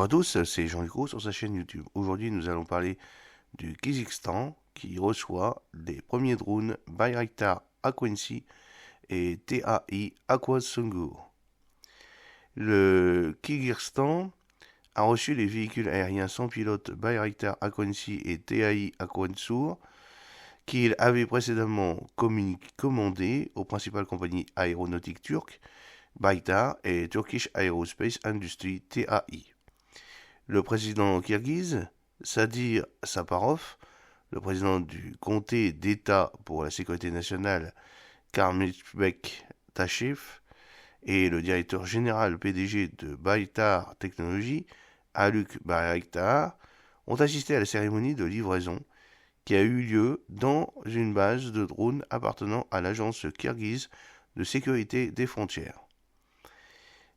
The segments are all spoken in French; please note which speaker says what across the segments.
Speaker 1: Bonjour à tous, c'est Jean-Luc Roux sur sa chaîne YouTube. Aujourd'hui, nous allons parler du Kazakhstan qui reçoit les premiers drones Bayraktar Aquancy et TAI Aqua Sungur. Le Kyrgyzstan a reçu les véhicules aériens sans pilote Bayraktar Aquancy et TAI Aqua Sungur qu'il avait précédemment commandés aux principales compagnies aéronautiques turques, Baytar et Turkish Aerospace Industry TAI. Le président kirghize, Sadir Saparov, le président du comté d'État pour la sécurité nationale, Karmilbek Tachev, et le directeur général PDG de Baytar Technologies, Haluk Bayraktar, ont assisté à la cérémonie de livraison qui a eu lieu dans une base de drones appartenant à l'agence kirghize de sécurité des frontières.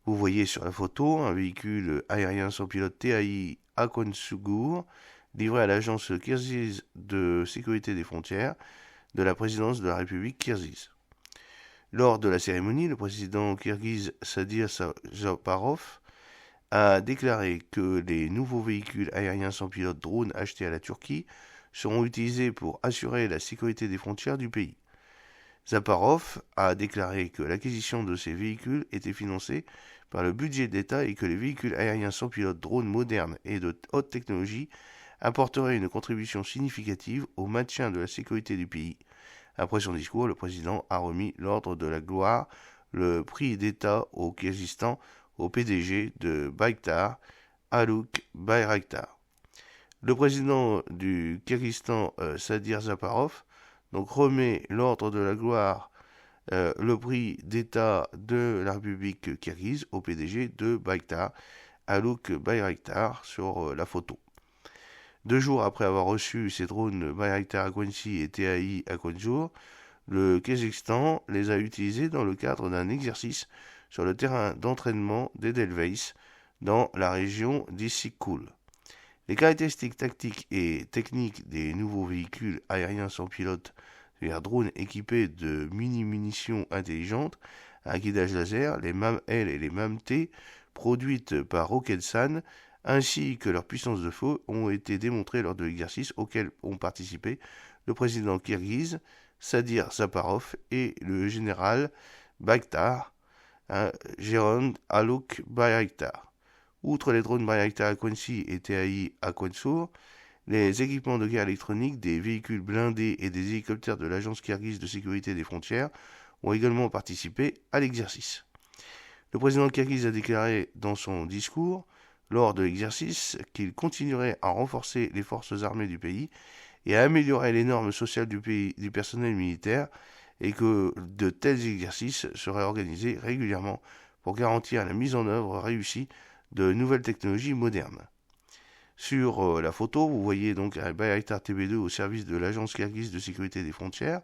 Speaker 1: Vous voyez sur la photo un véhicule aérien sans pilote TAI Akonsugur livré à l'agence kirghize de sécurité des frontières de la présidence de la République kirghize. Lors de la cérémonie, le président kirghize Sadir Japarov a déclaré que les nouveaux véhicules aériens sans pilote drones achetés à la Turquie seront utilisés pour assurer la sécurité des frontières du pays. Zaparov a déclaré que l'acquisition de ces véhicules était financée par le budget d'État et que les véhicules aériens sans pilote drones modernes et de haute technologie apporteraient une contribution significative au maintien de la sécurité du pays. Après son discours, le président a remis l'ordre de la gloire, le prix d'État au Kyrgyzstan, au PDG de Baytar, Haluk Bayraktar. Le président du Kyrgyzstan, Sadir Japarov, donc remet l'ordre de la gloire, le prix d'État de la République kirghize au PDG de Baytar, Haluk Bayraktar, sur la photo. 2 jours après avoir reçu ces drones Bayraktar Aquancy et TAI Aquanzur, le Kazakhstan les a utilisés dans le cadre d'un exercice sur le terrain d'entraînement d'Edelweiss dans la région d'Issyk-Kul. Les caractéristiques tactiques et techniques des nouveaux véhicules aériens sans pilote, c'est-à-dire drones équipés de mini-munitions intelligentes à guidage laser, les MAM-L et les MAM-T, produites par Roketsan, ainsi que leur puissance de feu, ont été démontrées lors de l'exercice auquel ont participé le président kirghize, Sadir Japarov, et le général Bayraktar, Gerond Haluk Bayraktar. Outre les drones Bayraktar Aquancy et TAI Aquanzur, les équipements de guerre électronique, des véhicules blindés et des hélicoptères de l'agence kirghize de sécurité des frontières ont également participé à l'exercice. Le président kirghize a déclaré dans son discours, lors de l'exercice, qu'il continuerait à renforcer les forces armées du pays et à améliorer les normes sociales du personnel militaire et que de tels exercices seraient organisés régulièrement pour garantir la mise en œuvre réussie de nouvelles technologies modernes. Sur la photo, vous voyez donc un Bayraktar TB2 au service de l'agence kirghize de sécurité des frontières.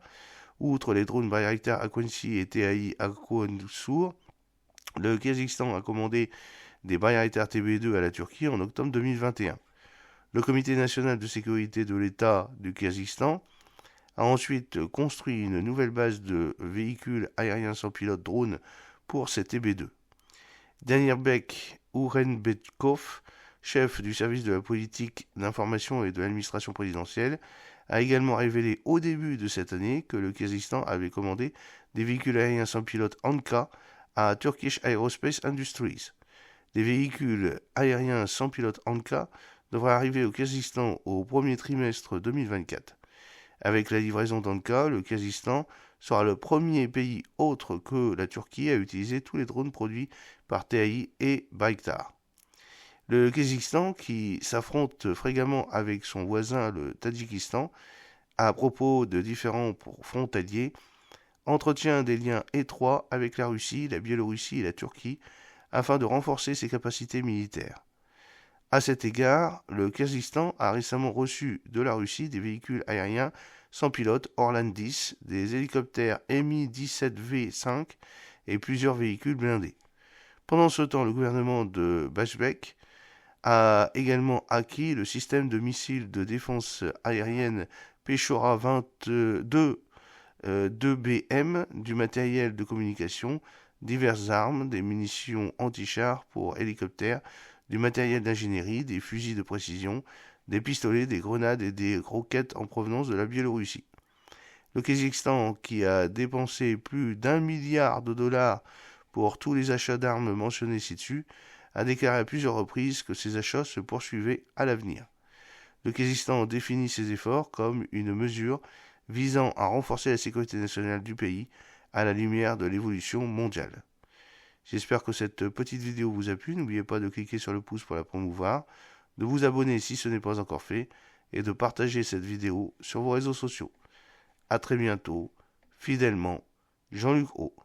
Speaker 1: Outre les drones Bayraktar Aquancy et TAI Aquanzur, le Kazakhstan a commandé des Bayraktar TB2 à la Turquie en octobre 2021. Le Comité national de sécurité de l'État du Kazakhstan a ensuite construit une nouvelle base de véhicules aériens sans pilote drones pour ces TB2. Danirbek Urenbetkov, chef du service de la politique d'information et de l'administration présidentielle, a également révélé au début de cette année que le Kazakhstan avait commandé des véhicules aériens sans pilote Anka à Turkish Aerospace Industries. Les véhicules aériens sans pilote Anka devraient arriver au Kazakhstan au premier trimestre 2024. Avec la livraison d'Anka, le Kazakhstan sera le premier pays autre que la Turquie à utiliser tous les drones produits par TAI et Bayraktar. Le Kazakhstan, qui s'affronte fréquemment avec son voisin le Tadjikistan à propos de différents frontaliers, entretient des liens étroits avec la Russie, la Biélorussie et la Turquie afin de renforcer ses capacités militaires. À cet égard, le Kazakhstan a récemment reçu de la Russie des véhicules aériens sans pilote Orlan 10, des hélicoptères Mi-17V5 et plusieurs véhicules blindés. Pendant ce temps, le gouvernement de Bashbek a également acquis le système de missiles de défense aérienne Peshora 22 2BM, du matériel de communication, diverses armes, des munitions anti-chars pour hélicoptères, du matériel d'ingénierie, des fusils de précision, des pistolets, des grenades et des roquettes en provenance de la Biélorussie. Le Kazakhstan, qui a dépensé plus d'1 milliard de dollars pour tous les achats d'armes mentionnés ci-dessus, a déclaré à plusieurs reprises que ces achats se poursuivaient à l'avenir. Le Kazakhstan définit ces efforts comme une mesure visant à renforcer la sécurité nationale du pays à la lumière de l'évolution mondiale. J'espère que cette petite vidéo vous a plu. N'oubliez pas de cliquer sur le pouce pour la promouvoir, de vous abonner si ce n'est pas encore fait et de partager cette vidéo sur vos réseaux sociaux. A très bientôt, fidèlement, Jean-Luc O.